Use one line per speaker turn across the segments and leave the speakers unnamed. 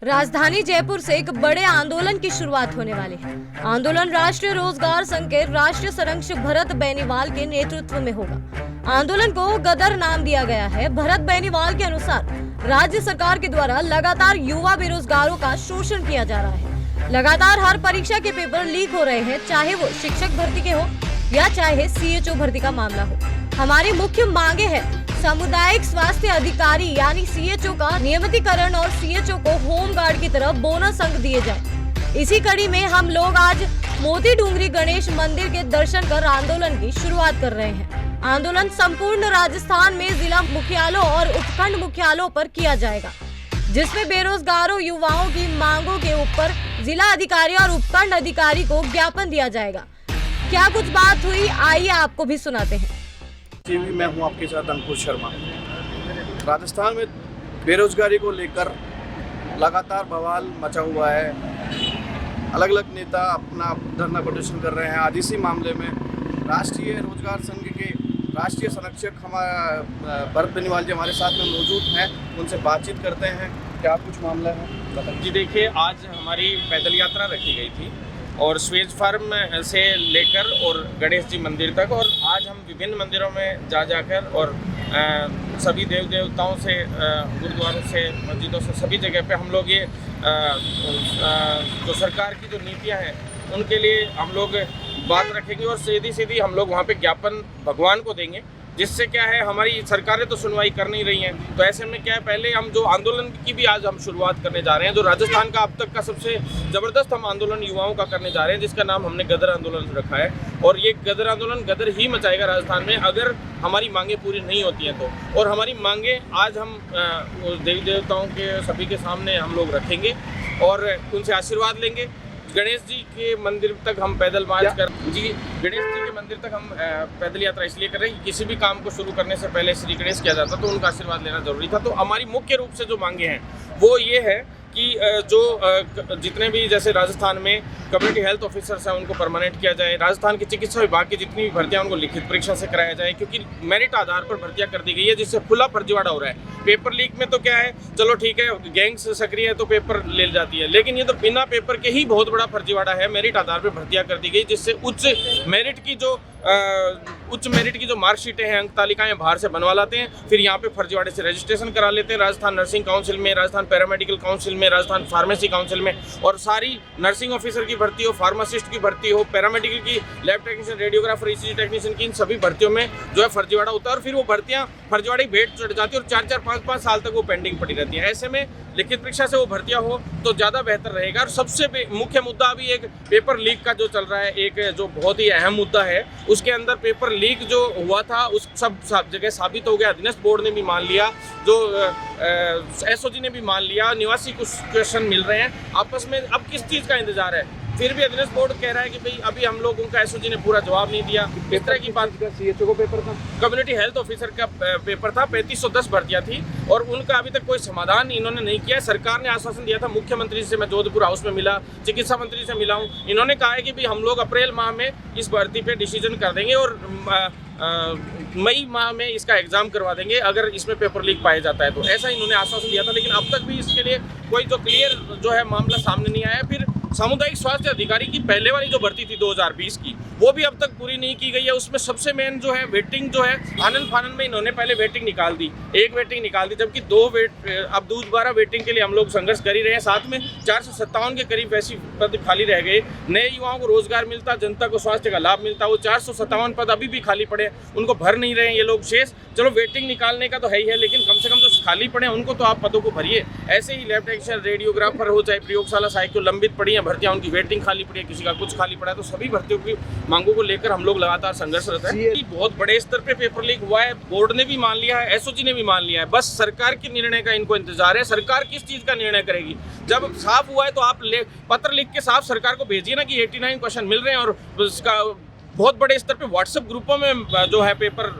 राजधानी जयपुर से एक बड़े आंदोलन की शुरुआत होने वाली है। आंदोलन राष्ट्रीय रोजगार संघ के राष्ट्रीय संरक्षक भरत बेनीवाल के नेतृत्व में होगा। आंदोलन को गदर नाम दिया गया है। भरत बेनीवाल के अनुसार राज्य सरकार के द्वारा लगातार युवा बेरोजगारों का शोषण किया जा रहा है। लगातार हर परीक्षा के पेपर लीक हो रहे हैं, चाहे वो शिक्षक भर्ती के हो या चाहे CHO भर्ती का मामला हो। हमारी मुख्य मांगे हैं सामुदायिक स्वास्थ्य अधिकारी यानी CHO का नियमितीकरण और CHO को होम गार्ड की तरह बोनस अंक दिए जाए। इसी कड़ी में हम लोग आज मोती डूंगरी गणेश मंदिर के दर्शन कर आंदोलन की शुरुआत कर रहे हैं। आंदोलन संपूर्ण राजस्थान में जिला मुख्यालयों और उपखंड मुख्यालयों पर किया जाएगा, जिसमें बेरोजगारों युवाओं की मांगों के ऊपर जिला अधिकारी और उपखंड अधिकारी को ज्ञापन दिया जाएगा। क्या कुछ बात हुई, आइए आपको भी सुनाते हैं।
मैं हूं आपके साथ अंकुश शर्मा। राजस्थान में बेरोजगारी को लेकर लगातार बवाल मचा हुआ है। अलग अलग नेता अपना धरना प्रदर्शन कर रहे हैं। आज इसी मामले में राष्ट्रीय रोजगार संघ के राष्ट्रीय संरक्षक हमारे भरत बेनीवाल जी हमारे साथ में मौजूद हैं। उनसे बातचीत करते हैं। क्या कुछ मामला है?
जी देखिए, आज हमारी पैदल यात्रा रखी गई थी और स्वेज फार्म से लेकर और गणेश जी मंदिर तक, और आज हम विभिन्न मंदिरों में जाकर और सभी देव देवताओं से, गुरुद्वारों से, मस्जिदों से, सभी जगह पे हम लोग ये जो सरकार की जो नीतियां हैं उनके लिए हम लोग बात रखेंगे और सीधी हम लोग वहाँ पे ज्ञापन भगवान को देंगे, जिससे क्या है हमारी सरकारें तो सुनवाई कर नहीं रही हैं। तो ऐसे में क्या है, पहले हम जो आंदोलन की भी आज हम शुरुआत करने जा रहे हैं, जो राजस्थान का अब तक का सबसे ज़बरदस्त हम आंदोलन युवाओं का करने जा रहे हैं, जिसका नाम हमने गदर आंदोलन रखा है। और ये गदर आंदोलन गदर ही मचाएगा राजस्थान में अगर हमारी मांगें पूरी नहीं होती हैं तो। और हमारी मांगें आज हम देवी देवताओं के सभी के सामने हम लोग रखेंगे और उनसे आशीर्वाद लेंगे। गणेश जी के मंदिर तक हम पैदल मार्च कर गणेश जी के मंदिर तक हम पैदल यात्रा इसलिए कर रहे हैं कि किसी भी काम को शुरू करने से पहले श्री गणेश किया जाता, तो उनका आशीर्वाद लेना जरूरी था। तो हमारी मुख्य रूप से जो मांगे हैं वो ये है कि जो जितने भी जैसे राजस्थान में कम्युनिटी हेल्थ ऑफिसर्स हैं उनको परमानेंट किया जाए। राजस्थान की चिकित्सा विभाग की जितनी भी भर्तियां उनको लिखित परीक्षा से कराया जाए, क्योंकि मेरिट आधार पर भर्तियां कर दी गई है, जिससे खुला फर्जीवाड़ा हो रहा है। पेपर लीक में तो क्या है, चलो ठीक है, गैंग्स सक्रिय है तो पेपर ले जाती है, लेकिन ये तो बिना पेपर के ही बहुत बड़ा फर्जीवाड़ा है। मेरिट आधार पर भर्तियां कर दी गई, जिससे उच्च मेरिट की जो मार्कशीटें हैं, अंक तालिकाएं बाहर से बनवा लाते हैं, फिर यहाँ पे फर्जीवाड़े से रजिस्ट्रेशन करा लेते हैं। राजस्थान नर्सिंग काउंसिल में, राजस्थान पैरामेडिकल काउंसिल में, राजस्थान फार्मेसी काउंसिल में, और सारी नर्सिंग ऑफिसर की भर्ती हो, फार्मासिस्ट की भर्ती हो, पैरामेडिकल की, lab technician, radiographer, ECG technician की, इन सभी भर्तियों में जो है फर्जीवाड़ा होता है और फिर वो भर्तियाँ फर्जीवाड़े भेंट चढ़ जाती है और 4-4, 5-5 साल तक वो पेंडिंग पड़ी रहती है। ऐसे में लिखित परीक्षा से वो भर्तियां हो तो ज़्यादा बेहतर रहेगा। और सबसे मुख्य मुद्दा अभी एक पेपर लीक का जो चल रहा है, एक जो बहुत ही अहम मुद्दा है, उसके अंदर पेपर लीक जो हुआ था उस सब जगह साबित हो गया। अधीनस्थ बोर्ड ने भी मान लिया, जो SOG ने भी मान लिया, निवासी कुछ क्वेश्चन मिल रहे हैं आपस में। अब किस चीज़ का इंतजार है? फिर भी अधीनस्थ बोर्ड कह रहा है कि भाई अभी हम लोगों का SOG ने पूरा जवाब नहीं दिया। इस तरह की बात।
CHO को पेपर था,
कम्युनिटी हेल्थ ऑफिसर का पेपर था, 3510 भर्तियां थी और उनका अभी तक कोई समाधान इन्होंने नहीं किया। सरकार ने आश्वासन दिया था, मुख्यमंत्री से मैं जोधपुर हाउस में मिला, चिकित्सा मंत्री से मिला हूँ, इन्होंने कहा है कि भाई हम लोग अप्रैल माह में इस भर्ती पे डिसीजन कर देंगे और मई माह में इसका एग्जाम करवा देंगे अगर इसमें पेपर लीक पाया जाता है तो। ऐसा इन्होंने आश्वासन दिया था, लेकिन अब तक भी इसके लिए कोई जो क्लियर जो है मामला सामने नहीं आया। फिर सामुदायिक स्वास्थ्य अधिकारी की पहले वाली जो भर्ती थी 2020 की, वो भी अब तक पूरी नहीं की गई है। उसमें सबसे मेन जो है वेटिंग जो है, आनंद फानन में इन्होंने पहले वेटिंग निकाल दी, एक वेटिंग निकाल दी, जबकि अब दोबारा वेटिंग के लिए हम लोग संघर्ष कर ही रहे हैं। साथ में 457 के करीब ऐसी पद खाली रह गए। नए युवाओं को रोजगार मिलता, जनता को स्वास्थ्य का लाभ मिलता, वो 457 पद अभी भी खाली पड़े, उनको भर नहीं रहे हैं ये लोग शेष। चलो वेटिंग निकालने का तो है ही है, लेकिन कम से कम जो खाली पड़े उनको तो आप पदों को भरिए। ऐसे ही लैब टेक्नीशियन, रेडियोग्राफर हो, चाहे प्रयोगशाला सहायक को लंबित पड़ी है भर्तियां, उनकी वेटिंग खाली पड़ी है, किसी का कुछ खाली पड़ा है। तो सभी भर्तियों की मांगों को लेकर हम लोग लगातार संघर्षरत हैं। बहुत बड़े स्तर पे पेपर लीक हुआ है, बोर्ड ने भी मान लिया है, SOG ने भी मान लिया है, बस सरकार के निर्णय का इनको इंतजार है। सरकार किस चीज का निर्णय करेगी? जब साफ हुआ है तो आप पत्र लिख के साफ सरकार को भेजिए ना कि 89 क्वेश्चन मिल रहे हैं और उसका बहुत बड़े स्तर पे व्हाट्सएप ग्रुपों में जो है पेपर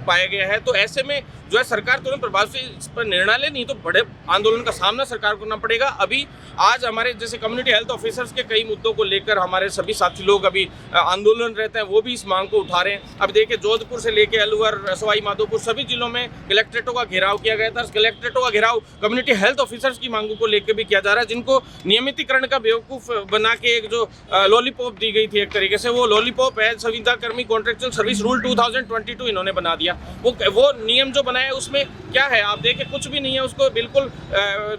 पाया गया है। तो ऐसे में जो है सरकार तुरंत प्रभाव से इस पर निर्णय ले, नहीं तो बड़े आंदोलन का सामना सरकार को करना पड़ेगा। अभी आज हमारे जैसे कम्युनिटी हेल्थ ऑफिसर्स के कई मुद्दों को लेकर हमारे सभी साथी लोग अभी आंदोलन रहते हैं, वो भी इस मांग को उठा रहे हैं। अब देखिए जोधपुर से लेकर अलवर, सवाई माधोपुर सभी जिलों में कलेक्ट्रेटों का घेराव किया गया था। कलेक्ट्रेटों का घेराव कम्युनिटी हेल्थ ऑफिसर्स की मांगों को लेकर भी किया जा रहा है, जिनको नियमितीकरण का बेवकूफ़ बना के एक जो लॉलीपॉप दी गई थी एक तरीके से, वो लॉलीपॉप है संविदा कर्मी कॉन्ट्रेक्चुअल सर्विस रूल 2022 इन्होंने बना दिया। वो नियम जो बनाया उसमें क्या है, आप देखिए कुछ भी नहीं है, उसको बिल्कुल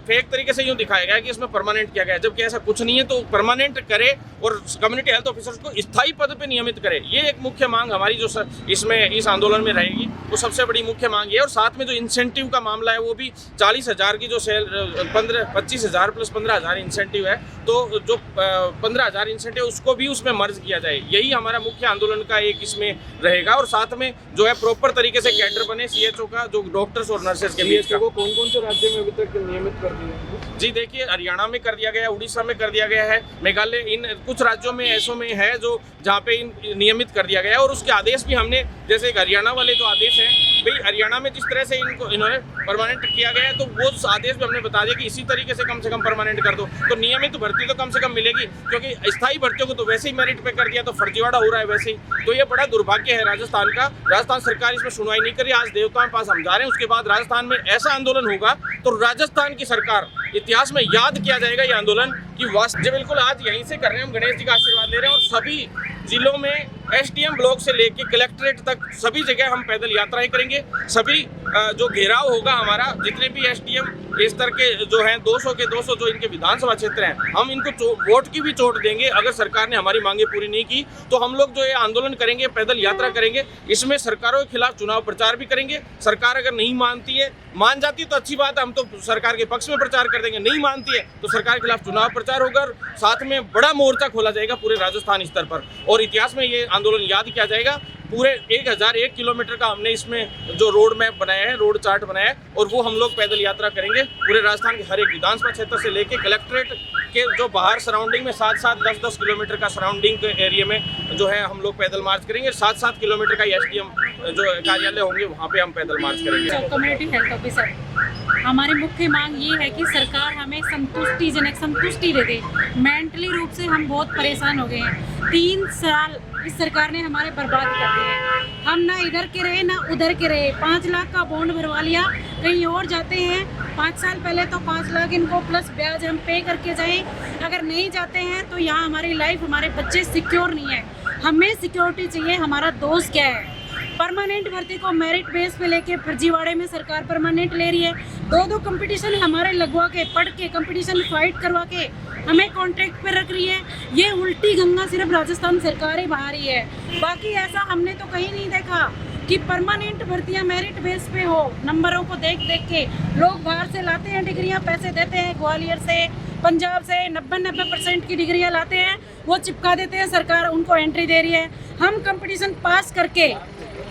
फेक तरीके से यूँ दिखाया गया है कि इसमें परमानेंट किया गया है, जबकि ऐसा कुछ नहीं है। तो परमानेंट करे और कम्युनिटी हेल्थ ऑफिसर्स को स्थायी पद पे नियमित करे, ये एक मुख्य मांग हमारी जो इसमें इस आंदोलन में रहेगी, वो सबसे बड़ी मुख्य मांग है। और साथ में जो इंसेंटिव का मामला है, वो भी 40,000 की जो 25,000 प्लस 15,000 इंसेंटिव है, तो जो 15,000 इंसेंटिव उसको भी उसमें मर्ज किया जाए, यही हमारा मुख्य आंदोलन का एक इसमें रहेगा। और साथ में जो है प्रॉपर तरीके से कैडर बने CHO का, जो डॉक्टर्स और नर्सेज के बीच का।
कौन कौन से राज्य में अभी तक नियमित कर दिया?
जी देखिए, हरियाणा में कर दिया गया है, उड़ीसा में कर दिया गया है, मेघालय, इन कुछ राज्यों में ऐसों में है जो जहाँ पे नियमित कर दिया गया है। और उसके आदेश भी हमने, जैसे हरियाणा वाले जो आदेश हैं, भाई हरियाणा में जिस तरह से इन्होंने परमानेंट किया गया है, तो वो आदेश भी हमने बता दिया कि इसी तरीके से कम परमानेंट कर दो, तो नियमित भर्ती तो कम से कम मिलेगी। क्योंकि स्थायी भर्तियों को तो वैसे ही मेरिट पे कर दिया, तो फर्जीवाड़ा हो रहा है वैसे ही। तो ये बड़ा दुर्भाग्य है राजस्थान का। राजस्थान सरकार इसमें सुनवाई नहीं करी, आज देवताओं के पास हम जा रहे हैं। उसके बाद राजस्थान में ऐसा आंदोलन होगा तो राजस्थान की सरकार इतिहास में याद किया जाएगा ये आंदोलन कि जी बिल्कुल आज यहीं से कर रहे हैं हम, गणेश जी का आशीर्वाद ले रहे हैं। और सभी जिलों में SDM ब्लॉक से लेके कलेक्ट्रेट तक सभी जगह हम पैदल यात्राएं करेंगे। सभी जो घेराव होगा हमारा, जितने भी SDM इस तरह के जो हैं 200 के 200 जो इनके विधानसभा क्षेत्र हैं, हम इनको वोट की भी चोट देंगे। अगर सरकार ने हमारी मांगे पूरी नहीं की तो हम लोग जो ये आंदोलन करेंगे, पैदल यात्रा करेंगे। इसमें सरकारों के खिलाफ चुनाव प्रचार भी करेंगे। सरकार अगर नहीं मानती है, मान जाती है तो अच्छी बात है, हम तो सरकार के पक्ष में प्रचार कर देंगे। नहीं मानती है तो सरकार के खिलाफ चुनाव प्रचार होगा, और साथ में बड़ा मोर्चा खोला जाएगा पूरे राजस्थान स्तर पर, और इतिहास में ये आंदोलन याद किया जाएगा। पूरे 1001 किलोमीटर का हमने इसमें जो रोड मैप बनाया है, रोड चार्ट बनाया है, और वो हम लोग पैदल यात्रा करेंगे पूरे राजस्थान के हर एक विधानसभा क्षेत्र से लेके कलेक्ट्रेट के जो बाहर सराउंडिंग में 7-7, 10-10 किलोमीटर का सराउंडिंग के एरिया में जो है हम लोग पैदल मार्च करेंगे। 7-7 किलोमीटर का SDM जो कार्यालय होंगे वहाँ पे हम पैदल मार्च करेंगे।
कम्युनिटी हेल्थ ऑफिसर, हमारी मुख्य मांग ये है कि सरकार हमें संतुष्टि दे दे। मेंटली रूप से हम बहुत परेशान हो गए हैं। 3 साल इस सरकार ने हमारे बर्बाद कर दिए हैं। हम ना इधर के रहे ना उधर के रहे। 5 लाख का बॉन्ड भरवा लिया, कहीं और जाते हैं। 5 साल पहले तो 5 लाख इनको प्लस ब्याज हम पे करके जाएं। अगर नहीं जाते हैं तो यहाँ हमारी लाइफ, हमारे बच्चे सिक्योर नहीं है। हमें सिक्योरिटी चाहिए। हमारा दोस्त क्या है, परमानेंट भर्ती को मेरिट बेस पे लेके फर्जीवाड़े में सरकार परमानेंट ले रही है। 2-2 कंपटीशन हमारे लगवा के, पढ़ के कंपटीशन फाइट करवा के हमें कॉन्ट्रैक्ट पे रख रही है। ये उल्टी गंगा सिर्फ राजस्थान सरकार ही बहा रही है। बाकी ऐसा हमने तो कहीं नहीं देखा कि परमानेंट भर्तियां मेरिट बेस पे हो। नंबरों को देख देख के लोग बाहर से लाते हैं डिग्रियां, पैसे देते हैं, ग्वालियर से, पंजाब से 90% की डिग्रियां लाते हैं, वो चिपका देते हैं, सरकार उनको एंट्री दे रही है। हम कंपटीशन पास करके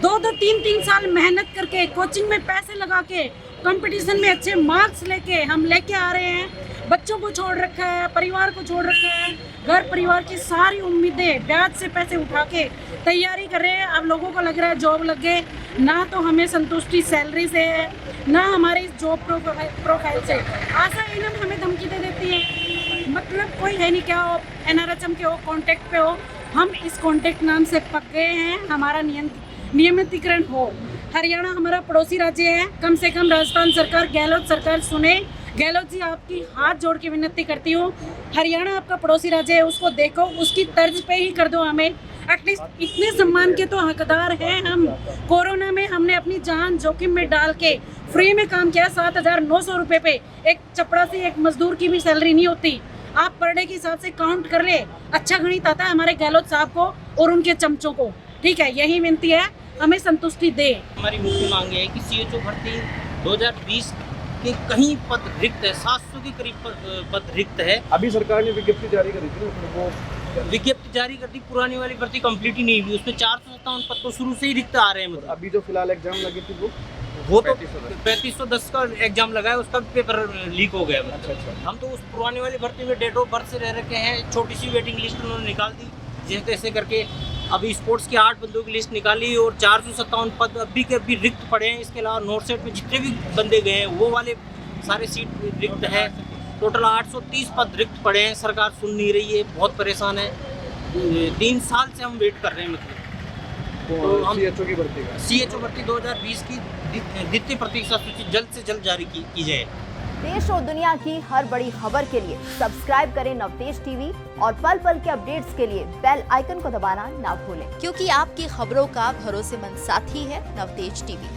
2-2, 3-3 साल मेहनत करके, कोचिंग में पैसे लगा के, कंपटीशन में अच्छे मार्क्स लेके हम लेके आ रहे हैं। बच्चों को छोड़ रखा है, परिवार को छोड़ रखा है, घर परिवार की सारी उम्मीदें ब्याज से पैसे उठा के तैयारी कर रहे हैं। अब लोगों को लग रहा है जॉब लग गए, ना तो हमें संतुष्टि सैलरी से है, ना हमारी जॉब प्रोफाइल से। आशा इनम हमें धमकी दे देती है, मतलब कोई है नहीं, क्या हो NRHM के हो, कॉन्टैक्ट पे हो। हम इस कॉन्टैक्ट नाम से पक गए हैं। हमारा नियमितीकरण हो। हरियाणा हमारा पड़ोसी राज्य है, कम से कम राजस्थान सरकार, गहलोत सरकार सुने। गहलोत जी, आपकी हाथ जोड़ के विनती करती हूँ, हरियाणा आपका पड़ोसी राज्य है, उसको देखो, उसकी तर्ज पे ही कर दो हमें। एटलीस्ट इतने सम्मान के तो हकदार हैं हम। कोरोना में हमने अपनी जान जोखिम में डाल के फ्री में काम किया। 7,900 रुपये पे एक चपरासी, एक मजदूर की भी सैलरी नहीं होती। आप पर डे के हिसाब से काउंट कर ले। अच्छा गणित आता है हमारे गहलोत साहब को और उनके चमचों को। ठीक है, यही विनती है, हमें संतुष्टि दे।
हमारी मुख्य मांग है कि CHO भर्ती 2020 के कहीं पद रिक्त है, 700 के करीब पद रिक्त है।
अभी सरकार ने विज्ञप्ति जारी करी थी, वो
विज्ञप्ति जारी कर दी, पुरानी वाली भर्ती कंप्लीट ही नहीं हुई। उसमें 457 पद तो शुरू से ही रिक्त आ रहे हैं। मतलब
अभी जो फिलहाल एग्जाम लगी थी
वो तो 3510 का एग्जाम लगा है, उसका भी पेपर लीक हो गया।
अच्छा।
हम तो उस पुरानी वाली भर्ती में डेट ऑफ बर्थ से रह रखे हैं। छोटी सी वेटिंग लिस्ट उन्होंने निकाल दी, जैसे तैसे करके अभी स्पोर्ट्स की 8 बंदों की लिस्ट निकाली और 457 पद अभी के अभी रिक्त पड़े हैं। इसके अलावा नॉर्थ सेट में जितने भी बंदे गए हैं वो वाले सारे सीट रिक्त है। टोटल 830 पद रिक्त पड़े हैं। सरकार सुन नहीं रही है, बहुत परेशान है। 3 साल से हम वेट कर रहे हैं। मतलब तो हम
CHO की भर्ती का
CHO भर्ती 2020 की द्वितीय प्रतीक्षा सूची जल्द से जल्द जारी की जाए।
देश और दुनिया की हर बड़ी खबर के लिए सब्सक्राइब करें नवतेज टीवी और पल पल के अपडेट्स के लिए बेल आइकन को दबाना ना भूलें,
क्योंकि आपकी खबरों का भरोसेमंद साथी है नवतेज टीवी।